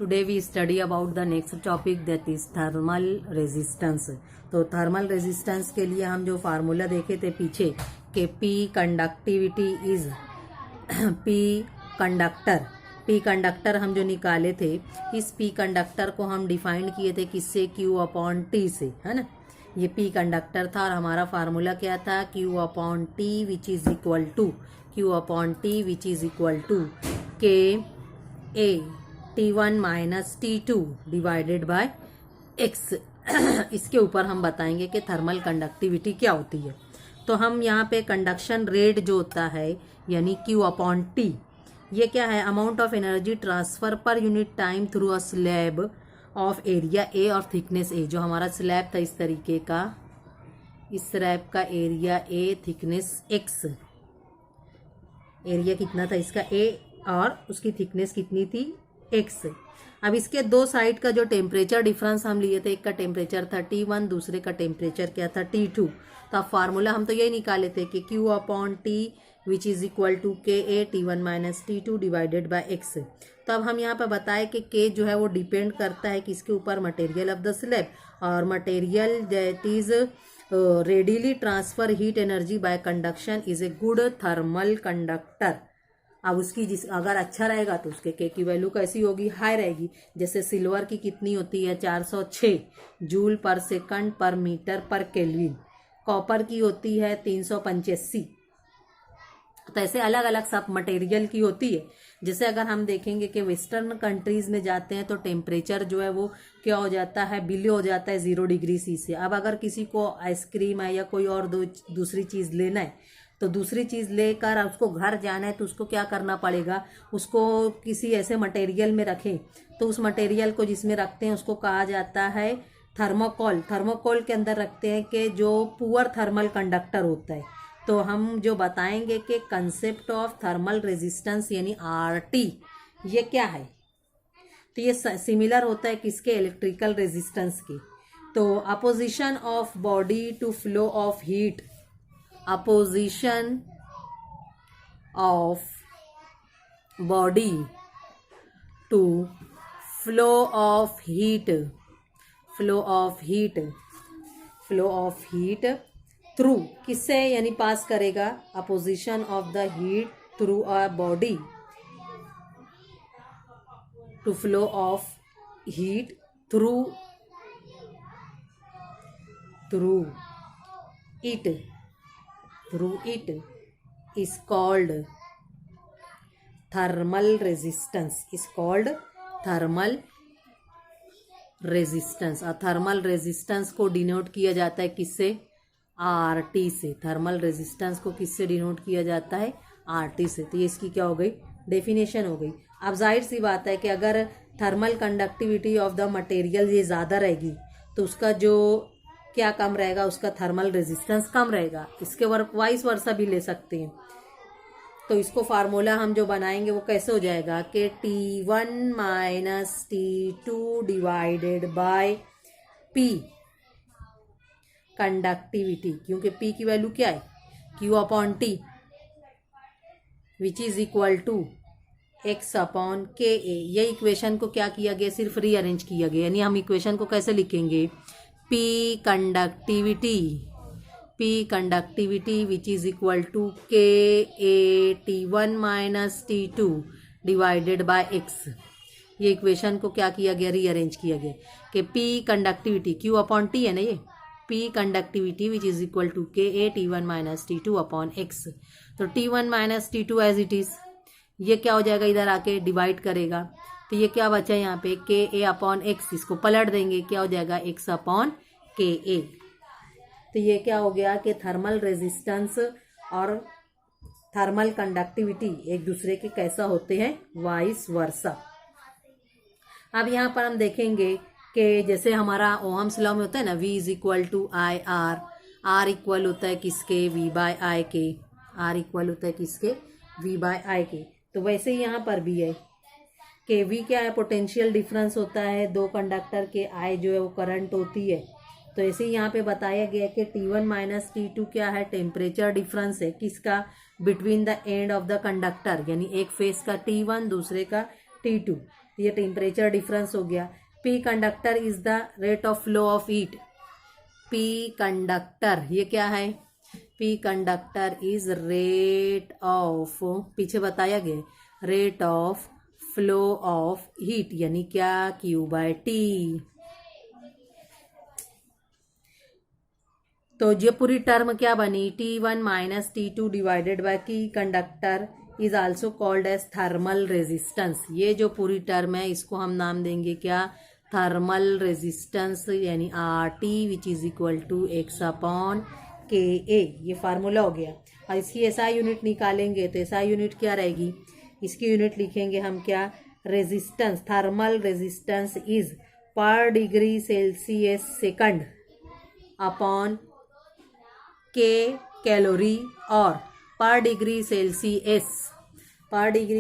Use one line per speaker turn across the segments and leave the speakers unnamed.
Today we study about the next topic that is thermal resistance. तो thermal resistance के लिए हम जो फार्मूला देखे थे पीछे कि P conductivity is P conductor हम जो निकाले थे, इस P कंडक्टर को हम डिफाइन किए थे किससे, Q अपॉन T से, है ना। ये P कंडक्टर था और हमारा फार्मूला क्या था, Q upon T which is equal to K A T1 minus T2 divided by X। इसके ऊपर हम बताएंगे कि थर्मल कंडक्टिविटी क्या होती है। तो हम यहाँ पे कंडक्शन रेट जो होता है यानी Q अपॉन T, ये क्या है, amount of energy transfer per unit time through a slab of area A और थिकनेस A। जो हमारा स्लैब था इस तरीके का, इस स्लैब का area A, thickness X, area कितना था इसका A और उसकी थिकनेस कितनी थी X। अब इसके दो साइड का जो टेम्परेचर डिफरेंस हम लिए थे, एक का टेम्परेचर था T1, दूसरे का टेम्परेचर क्या था T2। तो अब फार्मूला हम तो यही निकाले थे कि Q upon T which is equal to K A T1 minus T2 divided by X। तो अब हम यहाँ पर बताए कि K जो है वो डिपेंड करता है किसके ऊपर, मटेरियल ऑफ द स्लैब, और material that is readily transfer heat energy by conduction is a good thermal conductor. अब उसकी अगर अच्छा रहेगा तो उसके के की वैल्यू कैसी होगी, हाई रहेगी। जैसे सिल्वर की कितनी होती है 406 जूल पर सेकंड पर मीटर पर केल्विन, कॉपर की होती है 385। तो ऐसे अलग अलग सब मटेरियल की होती है। जैसे अगर हम देखेंगे कि वेस्टर्न कंट्रीज में जाते हैं तो टेम्परेचर जो है वो क्या हो जाता है, बिलो हो जाता है 0 डिग्री सी से। अब अगर किसी को आइसक्रीम है या कोई और दूसरी चीज़ लेना है, तो दूसरी चीज़ लेकर उसको घर जाना है तो उसको क्या करना पड़ेगा, उसको किसी ऐसे मटेरियल में रखें। तो उस मटेरियल को जिसमें रखते हैं उसको कहा जाता है थर्मोकोल। थर्मोकोल के अंदर रखते हैं कि जो पुअर थर्मल कंडक्टर होता है। तो हम जो बताएंगे कि कंसेप्ट ऑफ थर्मल रेजिस्टेंस यानी RT ये क्या है, तो ये सिमिलर होता है किसके, इलेक्ट्रिकल रेजिस्टेंस के। तो opposition of body to flow of heat, opposition of body to flow of heat through किससे यानी पास करेगा, opposition of the heat through a body to flow of heat through it is called thermal resistance, और thermal resistance को denote किया जाता है किससे, RT से। थर्मल रेजिस्टेंस को किससे डिनोट किया जाता है, RT से। तो ये इसकी क्या हो गई, डेफिनेशन हो गई। अब जाहिर सी बात है कि अगर thermal conductivity of the material ये ज़्यादा रहेगी तो उसका जो क्या कम रहेगा, उसका थर्मल रेजिस्टेंस कम रहेगा। इसके वाइस वर्सा भी ले सकते हैं। तो इसको फार्मूला हम जो बनाएंगे वो कैसे हो जाएगा कि T1 minus T2 divided by P conductivity, क्योंकि P की वैल्यू क्या है, Q upon T which is equal to X upon K A. ये इक्वेशन को क्या किया गया, सिर्फ रीअरेंज किया गया। यानी हम इक्वेशन को कैसे लिखेंगे, P conductivity which is equal to K A T1 minus T2 divided by X। ये इक्वेशन को क्या किया गया, रीअरेंज किया गया कि P conductivity Q upon T है ना, ये P conductivity which is equal to K A T1 minus T2 upon X। तो T1 minus T2 as it is, ये क्या हो जाएगा, इधर आके डिवाइड करेगा। तो ये क्या बचा है यहाँ पे, के ए अपॉन X, इसको पलट देंगे, क्या हो जाएगा, X अपॉन के ए। तो ये क्या हो गया कि थर्मल रेजिस्टेंस और थर्मल कंडक्टिविटी एक दूसरे के कैसा होते हैं, वाइस वर्सा। अब यहाँ पर हम देखेंगे कि जैसे हमारा ओहम्स लॉ में होता है ना, V is equal to I R equal होता है किसके, V बाय आई के। R इक्वल होता है किसके, V बाय आई के। तो वैसे ही यहाँ पर भी है कि V क्या है, पोटेंशियल डिफरेंस होता है दो कंडक्टर के, I जो है वो करंट होती है। तो ऐसे ही यहाँ पे बताया गया कि T1 माइनस T2 क्या है, टेम्परेचर डिफरेंस है किसका, between the end of the conductor, यानी एक फेस का T1 दूसरे का T2। ये टेम्परेचर डिफरेंस हो गया। P conductor is the rate of flow of heat. P conductor ये क्या है? P conductor is rate of, पीछे बताया गया, rate of flow of heat, यानी क्या? Q/T। तो ये पूरी टर्म क्या बनी? T1 minus T2 divided by K conductor is also called as thermal resistance. ये जो पूरी टर्म है इसको हम नाम देंगे क्या? थर्मल रेजिस्टेंस, यानी RT which is equal to X/KA। ये फार्मूला हो गया। और इसकी SI यूनिट निकालेंगे तो SI यूनिट क्या रहेगी? इसकी यूनिट लिखेंगे हम क्या? Resistance, thermal resistance is per degree Celsius second upon K calorie, और per degree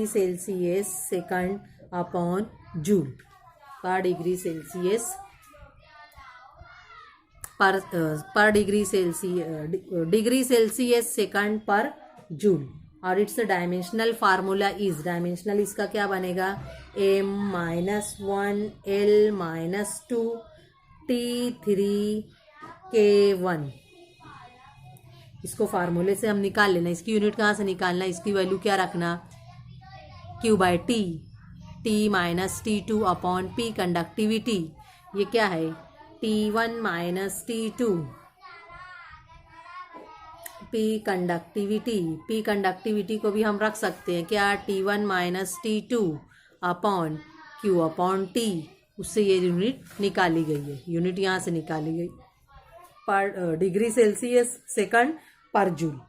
Celsius second upon joule. Per degree Celsius degree Celsius second per joule. और its dimensional formula is, dimensional इसका क्या बनेगा? M-1 L-2 T3 K1। इसको फार्मूले से हम निकाल लेना। इसकी यूनिट कहाँ से निकालना? इसकी वैल्यू क्या रखना? Q/T, T minus T2 upon P conductivity. ये क्या है? T1 minus T2 P conductivity को भी हम रख सकते हैं क्या? T1 minus T2 upon Q/T। उससे ये यूनिट निकाली गई है, यूनिट यहाँ से निकाली गई, पर degree Celsius second per joule.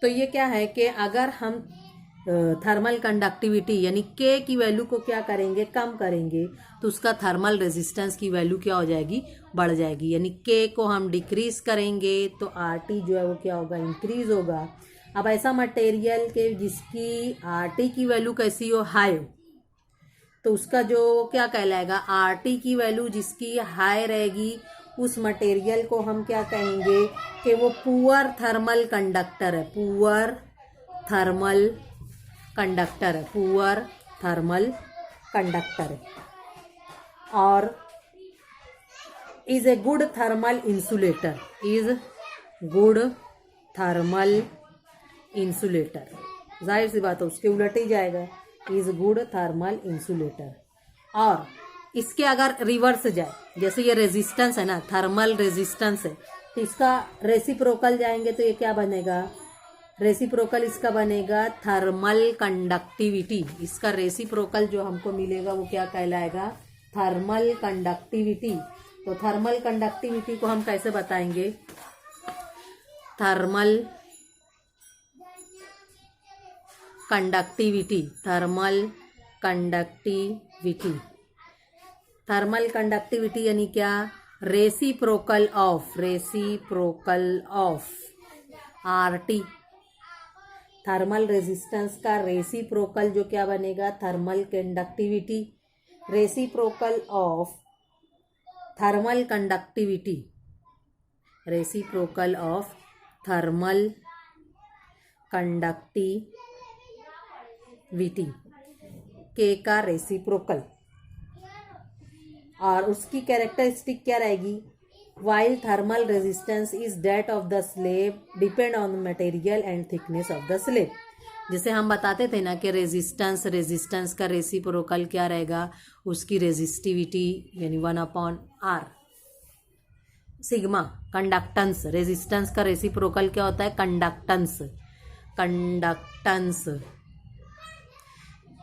तो ये क्या है कि अगर हम थर्मल कंडक्टिविटी यानी K की वैल्यू को क्या करेंगे? कम करेंगे, तो उसका थर्मल रेजिस्टेंस की वैल्यू क्या हो जाएगी? बढ़ जाएगी। यानी K को हम डिक्रीज करेंगे तो RT जो है वो क्या होगा? इंक्रीज होगा। अब ऐसा मटेरियल के जिसकी RT की वैल्यू कैसी हो? हाई हो, तो उसका जो क्या कहलाएगा? RT की वैल्यू जिसकी हाई रहेगी उस मटेरियल को हम क्या कहेंगे? कि वो पुअर थर्मल कंडक्टर है। पुअर थर्मल कंडक्टर है। और is a good thermal insulator, जाहिर सी बात है उसके उलट ही जाएगा, इज गुड थर्मल इंसुलेटर। और इसके अगर रिवर्स जाए, जैसे ये रेजिस्टेंस है ना, थर्मल रेजिस्टेंस है, तो इसका रेसिप्रोकल जाएंगे तो ये क्या बनेगा? रेसिप्रोकल इसका बनेगा थर्मल कंडक्टिविटी। इसका रेसिप्रोकल जो हमको मिलेगा वो क्या कहलाएगा? Thermal conductivity. तो थर्मल कंडक्टिविटी को हम कैसे बताएंगे? थर्मल कंडक्टिविटी यानी क्या? Reciprocal of RT। Thermal resistance का रेसिप्रोकल जो क्या बनेगा? Thermal conductivity. Reciprocal of thermal conductivity K का रेसिप्रोकल। और उसकी कैरेक्टरिस्टिक क्या रहेगी? While thermal resistance is that of the slab depend on material and thickness of the slab. जैसे हम बताते थे ना कि रेजिस्टेंस का रेसिप्रोकल क्या रहेगा? उसकी रेजिस्टिविटी यानी 1/R। सिग्मा कंडक्टेंस, रेजिस्टेंस का रेसिप्रोकल क्या होता है? Conductance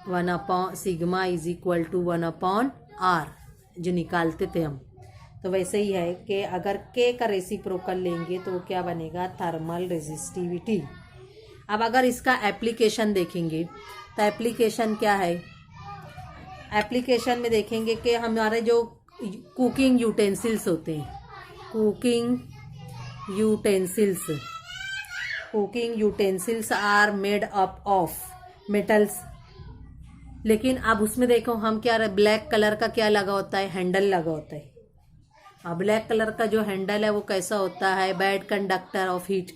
1 sigma is equal to 1/R जो निकालते थे हम। तो वैसे ही है कि अगर K का रेसिप्रोकल लेंगे तो वो क्या बनेगा? Thermal resistivity. अब अगर इसका एप्लीकेशन देखेंगे तो एप्लीकेशन क्या है? एप्लीकेशन में देखेंगे कि हमारे जो कुकिंग यूटेंसिल्स होते हैं, cooking utensils are made up of metals. लेकिन अब उसमें देखो हम क्या रहे, ब्लैक कलर का क्या लगा होता है? हैंडल लगा होता है। अब ब्लैक कलर का जो हैंडल है वो कैसा होता है? Bad conductor of heat.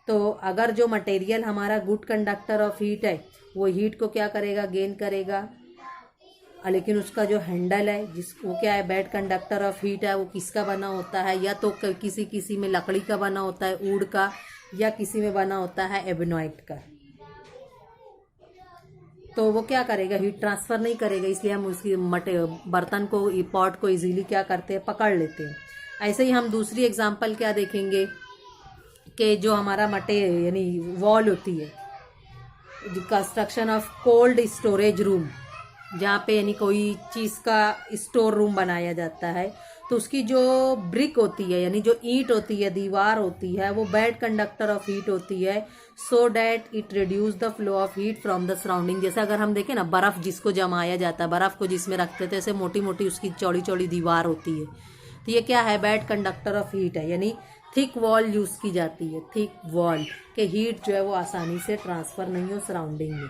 तो अगर जो मटेरियल हमारा गुड कंडक्टर ऑफ हीट है वो हीट को क्या करेगा? गेन करेगा। लेकिन उसका जो हैंडल है जिसको क्या है बैड कंडक्टर ऑफ हीट है, वो किसका बना होता है, या तो किसी किसी में लकड़ी का बना होता है वुड का, या किसी में बना होता है एबेनॉइट का। तो वो क्या करेगा, हीट ट्रांसफर नहीं करेगा, इसलिए हम उसकी बर्तन को, पॉट को इजीली क्या करते हैं, पकड़ लेते हैं। ऐसे ही हम दूसरी एग्जांपल क्या देखेंगे कि जो हमारा यानी वॉल होती है, construction of cold storage room, जहाँ पे यानी कोई चीज़ का स्टोर रूम बनाया जाता है, तो उसकी जो ब्रिक होती है यानी जो ईंट होती है, दीवार होती है, वो बैड कंडक्टर ऑफ हीट होती है, so that it reduce the flow of heat from the surrounding. जैसे अगर हम देखें ना, बर्फ जिसको जमाया जाता है, बर्फ को जिसमें रखते थे, ऐसे मोटी मोटी उसकी चौड़ी चौड़ी दीवार होती है, तो ये क्या है, बैड कंडक्टर ऑफ हीट है, यानी थिक वॉल यूज की जाती है, थिक वॉल के हीट जो है वो आसानी से ट्रांसफर नहीं हो सराउंडिंग में।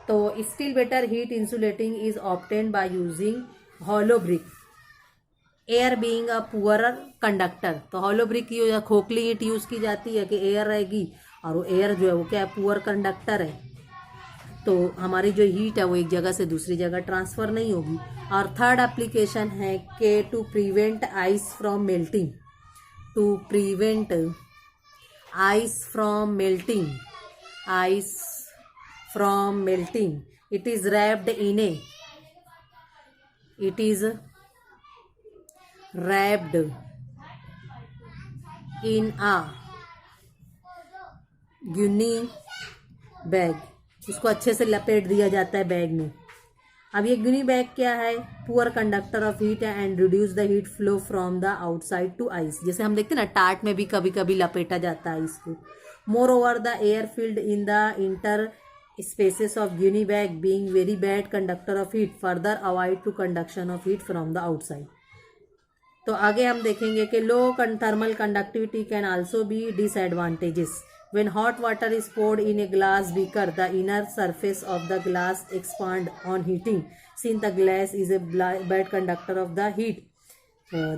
तो still better heat insulating is obtained by using hollow brick, air being a poorer conductor. तो हॉलो ब्रिक की खोखली ईंट यूज की जाती है कि एयर रहेगी, और वो एयर जो है वो क्या है, पुअर कंडक्टर है, तो हमारी जो हीट है वो एक जगह से दूसरी जगह ट्रांसफर नहीं होगी। और थर्ड एप्लीकेशन है कि to prevent ice from melting, to prevent ice from melting, ice from melting, it is wrapped in a, it is wrapped in a gunny bag, इसको अच्छे से लपेट दिया जाता है बैग में। अब ये गुनी बैग क्या है, पुअर कंडक्टर ऑफ हीट है and reduce the heat flow from the outside to ice. जैसे हम देखते हैं ना, टाट में भी कभी कभी लपेटा जाता है इसको। Moreover the air filled in the interspaces of gunny bag being very bad conductor of heat further avoid to conduction of heat from the outside. तो आगे हम देखेंगे कि low thermal conductivity can also be disadvantages. When hot water is poured in a glass beaker, the inner surface of the glass expand on heating. Since the glass is a bad conductor of the heat,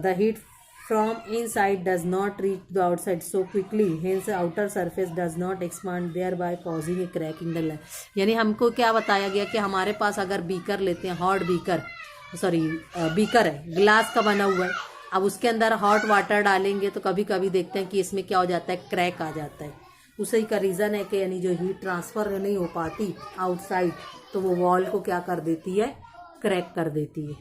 the heat from inside does not reach the outside so quickly. Hence, the outer surface does not expand, thereby causing a crack in the glass. यानी हमको क्या बताया गया कि हमारे पास अगर beaker लेते हैं, हॉट बीकर, बीकर है, ग्लास का बना हुआ है, अब उसके अंदर हॉट वाटर डालेंगे तो कभी कभी देखते हैं कि इसमें क्या हो जाता है, क्रैक आ जाता है। उसी का रीज़न है कि यानी जो हीट ट्रांसफ़र नहीं हो पाती आउटसाइड, तो वो वॉल को क्या कर देती है, क्रैक कर देती है।